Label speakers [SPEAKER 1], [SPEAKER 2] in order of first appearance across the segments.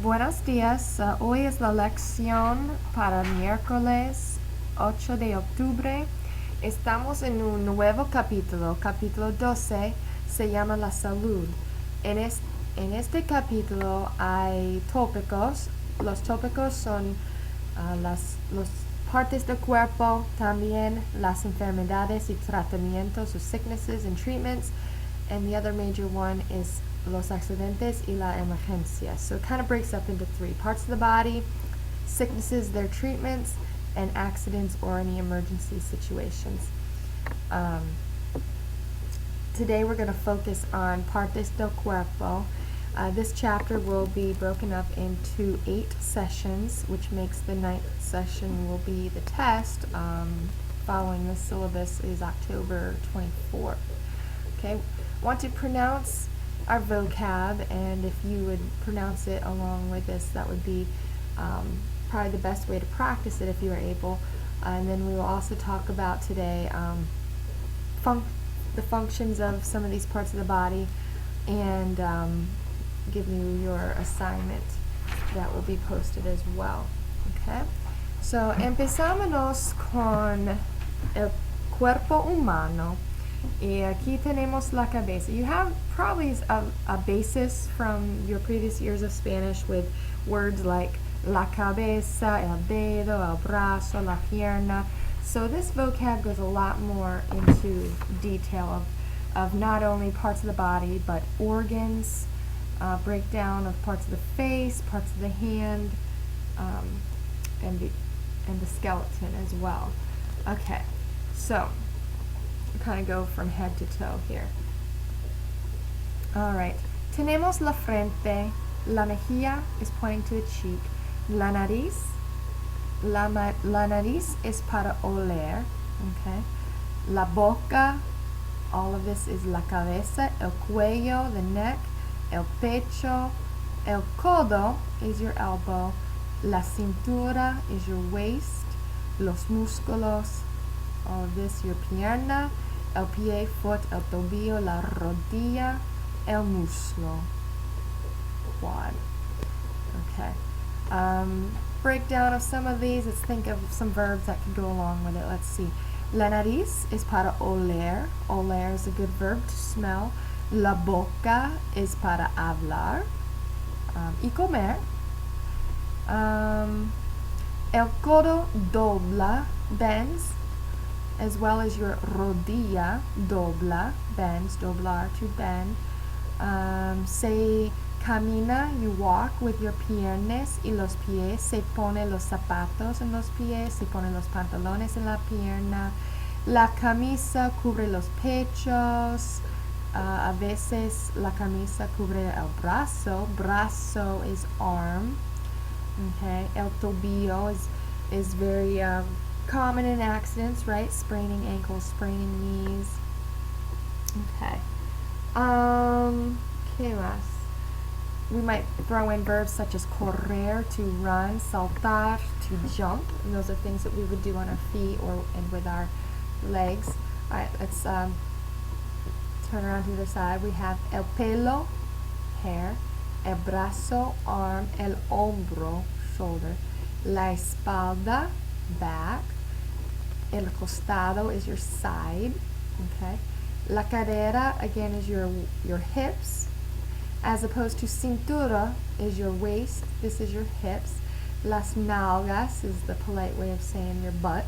[SPEAKER 1] Buenos días. Hoy es la lección para miércoles 8 de octubre. Estamos en un nuevo capítulo 12, se llama la salud. En este capítulo hay tópicos. Los tópicos son las partes del cuerpo, también las enfermedades y tratamientos, so sicknesses and treatments, and the other major one is los accidentes y la emergencia. So it kind of breaks up into three parts of the body: sicknesses, their treatments, and accidents or any emergency situations. Today we're going to focus on Partes del Cuerpo. This chapter will be broken up into 8 sessions, which makes the 9th session will be the test. Following the syllabus is October 24th. Okay, want to pronounce our vocab, and if you would pronounce it along with us, that would be probably the best way to practice it if you are able. And then we will also talk about today the functions of some of these parts of the body, and give you your assignment that will be posted as well. Okay, so empezamos con el cuerpo humano. Y aquí tenemos la cabeza. You have probably a basis from your previous years of Spanish with words like la cabeza, el dedo, el brazo, la pierna. So this vocab goes a lot more into detail of not only parts of the body, but organs, breakdown of parts of the face, parts of the hand, and the skeleton as well. Okay, so kind of go from head to toe here. All right. Tenemos la frente. La mejilla is pointing to the cheek. La nariz. La nariz is para oler. Okay. La boca. All of this is la cabeza. El cuello, the neck. El pecho. El codo is your elbow. La cintura is your waist. Los músculos. All of this, your pierna. El pie, foot, el tobillo, la rodilla, el muslo, quad. Okay. Breakdown of some of these. Let's think of some verbs that can go along with it. Let's see. La nariz is para oler. Oler is a good verb to smell. La boca is para hablar y comer. El codo dobla, bends, as well as your rodilla, dobla, bends, doblar, to bend. Se camina, you walk with your piernas y los pies. Se pone los zapatos en los pies. Se pone los pantalones en la pierna. La camisa cubre los pechos. A veces la camisa cubre el brazo. Brazo is arm. Okay. El tobillo is very common in accidents, right? Spraining ankles, spraining knees. Okay. ¿Qué más? We might throw in verbs such as correr, to run, saltar, to jump. And those are things that we would do on our feet and with our legs. All right, let's turn around to the other side. We have el pelo, hair. El brazo, arm. El hombro, shoulder. La espalda, back. El costado is your side. Okay. La cadera, again, is your hips, as opposed to cintura is your waist. This is your hips. Las nalgas is the polite way of saying your butt.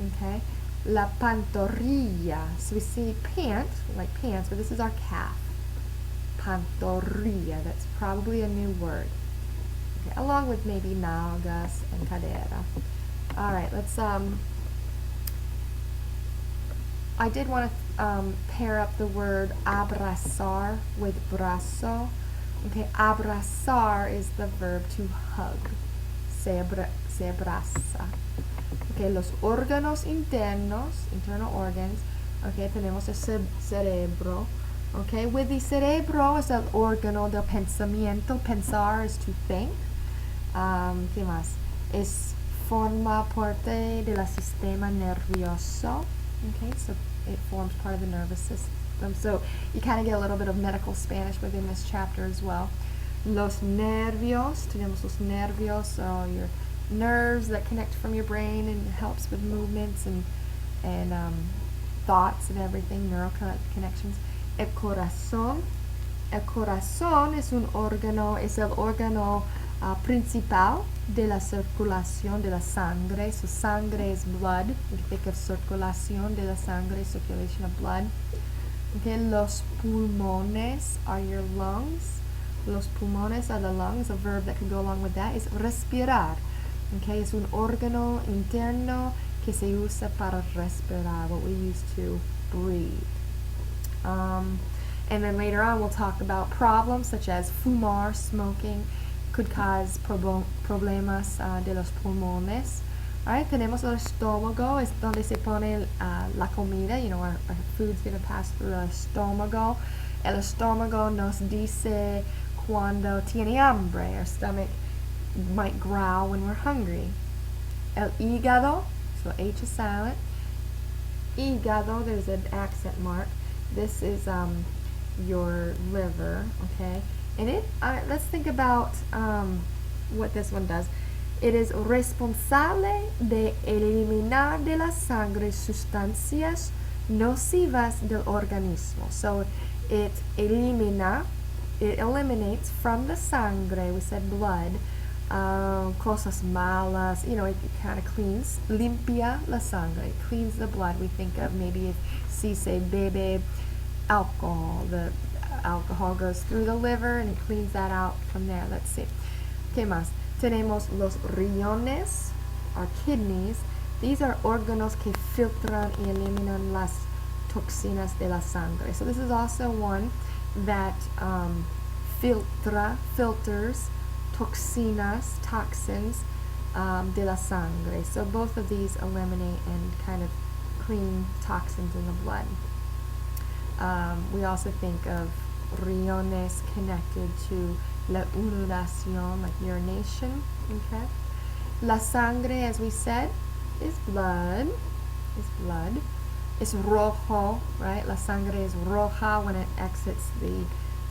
[SPEAKER 1] Okay. La pantorrilla. So we see pant, like pants, but this is our calf. Pantorrilla. That's probably a new word. Okay. Along with maybe nalgas and cadera. All right. Let's I did want to pair up the word abrazar with brazo. Okay, abrazar is the verb to hug. Se abraza. Okay, los órganos internos, internal organs. Okay, tenemos el cerebro. Okay, with the cerebro es el órgano del pensamiento. Pensar is to think. ¿Qué más? Forma parte del sistema nervioso. Okay, so it forms part of the nervous system. So you kind of get a little bit of medical Spanish within this chapter as well. Los nervios, tenemos los nervios, so your nerves that connect from your brain and helps with movements and thoughts and everything, neural connections. El corazón es un órgano, es el órgano principal de la circulación de la sangre. So sangre is blood. We think of circulación de la sangre, circulation of blood. Okay, los pulmones are your lungs. Los pulmones are the lungs. A verb that can go along with that is respirar. Okay, es un órgano interno que se usa para respirar, what we use to breathe. And then later on we'll talk about problems such as fumar, smoking, could cause problemas de los pulmones. Alright, tenemos el estómago, es donde se pone la comida, you know, our food's going to pass through el estómago. El estómago nos dice cuando tiene hambre, our stomach might growl when we're hungry. El hígado, so H is silent. Hígado, there's an accent mark. This is your liver, okay? And let's think about what this one does. It is responsable de eliminar de la sangre sustancias nocivas del organismo. So it eliminates from the sangre, we said blood, cosas malas, you know, it kind of cleans, limpia la sangre, it cleans the blood. We think of maybe if si se bebe alcohol, the alcohol goes through the liver and it cleans that out from there. Let's see. ¿Qué más? Tenemos los riñones, our kidneys. These are órganos que filtran y eliminan las toxinas de la sangre. So this is also one that filters toxins de la sangre. So both of these eliminate and kind of clean toxins in the blood. We also think of riñones connected to la urinación, like urination. Okay. La sangre, as we said, is blood. It's rojo, right? La sangre is roja when it exits the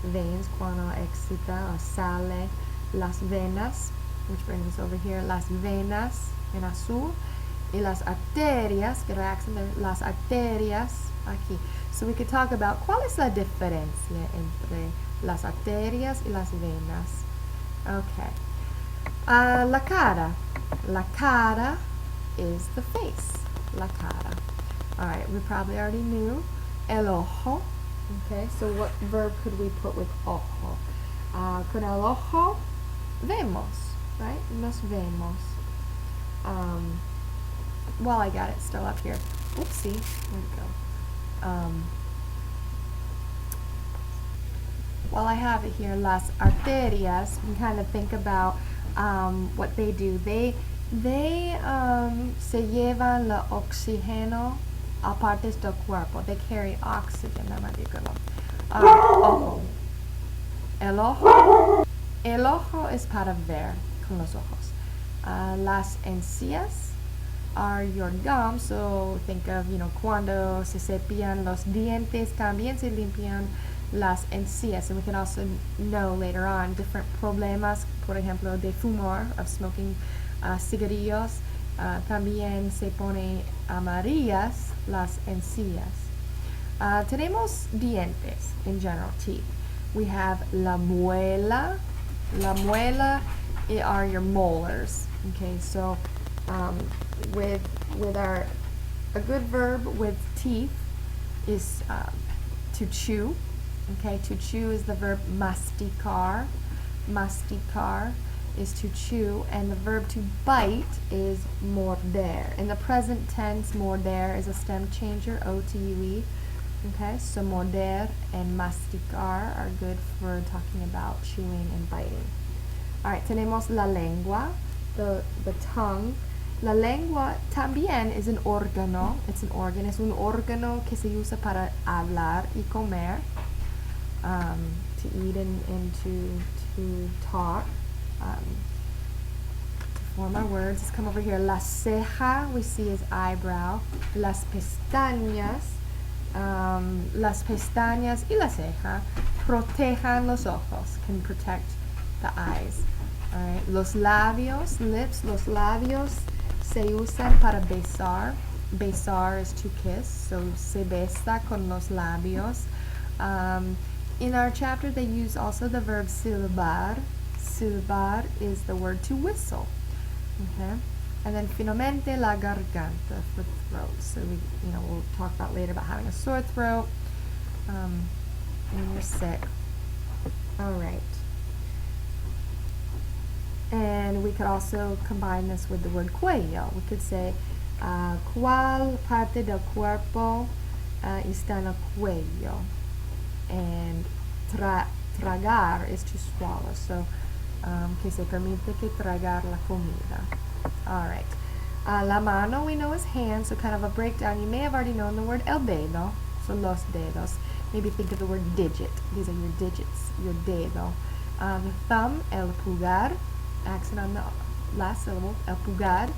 [SPEAKER 1] veins, cuando exita or sale. Las venas, which brings us over here, las venas en azul, y las arterias, que las arterias aquí. So we could talk about cuál es la diferencia entre las arterias y las venas. Okay. La cara. La cara is the face. La cara. All right, we probably already knew. El ojo. Okay, so what verb could we put with ojo? Con el ojo, vemos, right? Nos vemos. Well, I got it still up here. Oopsie. Where'd it go? While I have it here, las arterias, we kind of think about what they do. They se llevan el oxígeno a partes del cuerpo. They carry oxygen. That might be a good one. Ojo. El ojo es para ver con los ojos. Las encías are your gums. So think of, you know, cuando se cepillan los dientes, también se limpian las encías. And we can also know later on different problemas, por ejemplo, de fumar, of smoking cigarrillos. También se pone amarillas las encías. Tenemos dientes in general, teeth. We have la muela. La muela are your molars. Okay, so with a good verb with teeth is to chew. Okay, to chew is the verb masticar. Masticar is to chew, and the verb to bite is morder. In the present tense, morder is a stem changer, O-T-U-E. Okay, so morder and masticar are good for talking about chewing and biting. All right, tenemos la lengua, the tongue. La lengua también es un órgano. It's an organ. Es un órgano que se usa para hablar y comer, to eat and to talk. To form our words. Let's come over here. La ceja, we see as eyebrow. Las pestañas y la ceja protejan los ojos, can protect the eyes. All right. Los labios, lips, los labios se usan para besar. Besar is to kiss, so se besa con los labios. In our chapter, they use also the verb silbar. Silbar is the word to whistle. Okay. And then finalmente la garganta for throat. So we'll talk about later about having a sore throat when you're sick. All right. And we could also combine this with the word cuello. We could say, ¿cuál parte del cuerpo está en el cuello? And tragar is to swallow. So, que se permite que tragar la comida. All right. La mano we know is hand, so kind of a breakdown. You may have already known the word el dedo, so los dedos. Maybe think of the word digit. These are your digits, your dedo. The thumb, el pulgar, accent on the last syllable, el pulgar.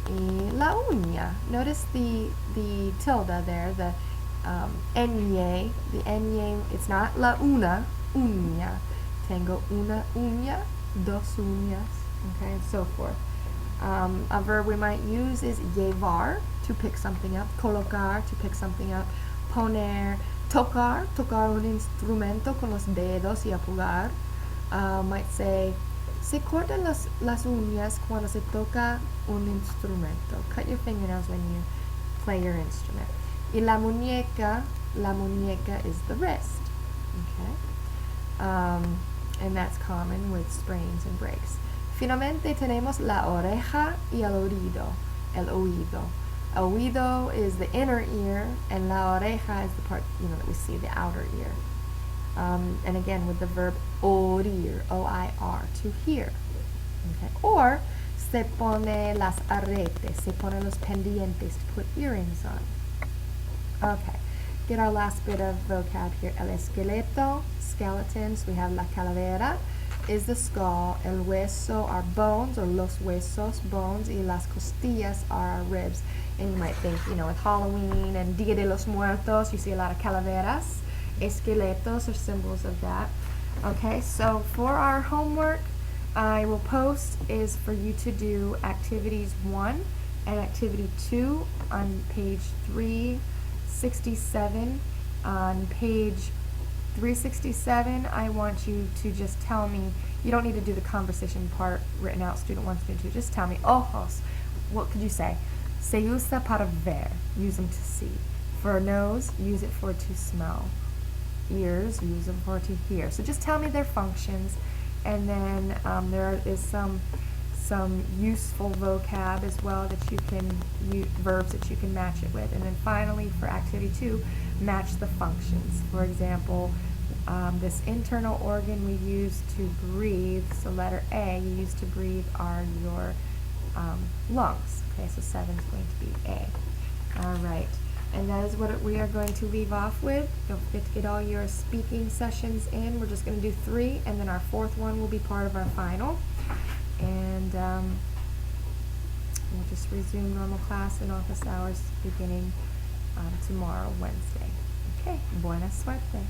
[SPEAKER 1] Y la uña. Notice the tilde there, the ñ. The ñ, it's not la una, uña. Tengo una uña, dos uñas, okay, and so forth. A verb we might use is llevar, to pick something up, colocar, to pick something up, poner, tocar un instrumento con los dedos y apugar. Might say, se cortan las uñas cuando se toca un instrumento. Cut your fingernails when you play your instrument. Y la muñeca is the wrist. Okay? And that's common with sprains and breaks. Finalmente tenemos la oreja y el oído. El oído. Oído is the inner ear, and la oreja is the part that we see, the outer ear. And again with the verb oír, O-I-R, to hear. Okay. Or se pone las aretes, se pone los pendientes, to put earrings on. Okay. Get our last bit of vocab here. El esqueleto, skeletons. We have la calavera, is the skull. El hueso are bones, or los huesos, bones. Y las costillas are our ribs. And you might think, with Halloween and Dia de los Muertos, you see a lot of calaveras. Esqueletos are symbols of that. Okay, so for our homework, I will post is for you to do activities 1 and activity 2 on page 367. On page 367, I want you to just tell me, you don't need to do the conversation part written out, student 1, student 2, just tell me, ojos, what could you say? Se usa para ver, use them to see. For nose, use it for to smell. Ears, use them for to hear. So just tell me their functions, and then there is some useful vocab as well that you can use, verbs that you can match it with. And then finally, for activity 2, match the functions. For example, this internal organ we use to breathe, so letter A, you use to breathe are your lungs. Okay, so 7 is going to be A. All right. And that is what we are going to leave off with. Don't forget to get all your speaking sessions in. We're just going to do 3, and then our 4th one will be part of our final. And we'll just resume normal class and office hours beginning tomorrow, Wednesday. Okay, buena suerte.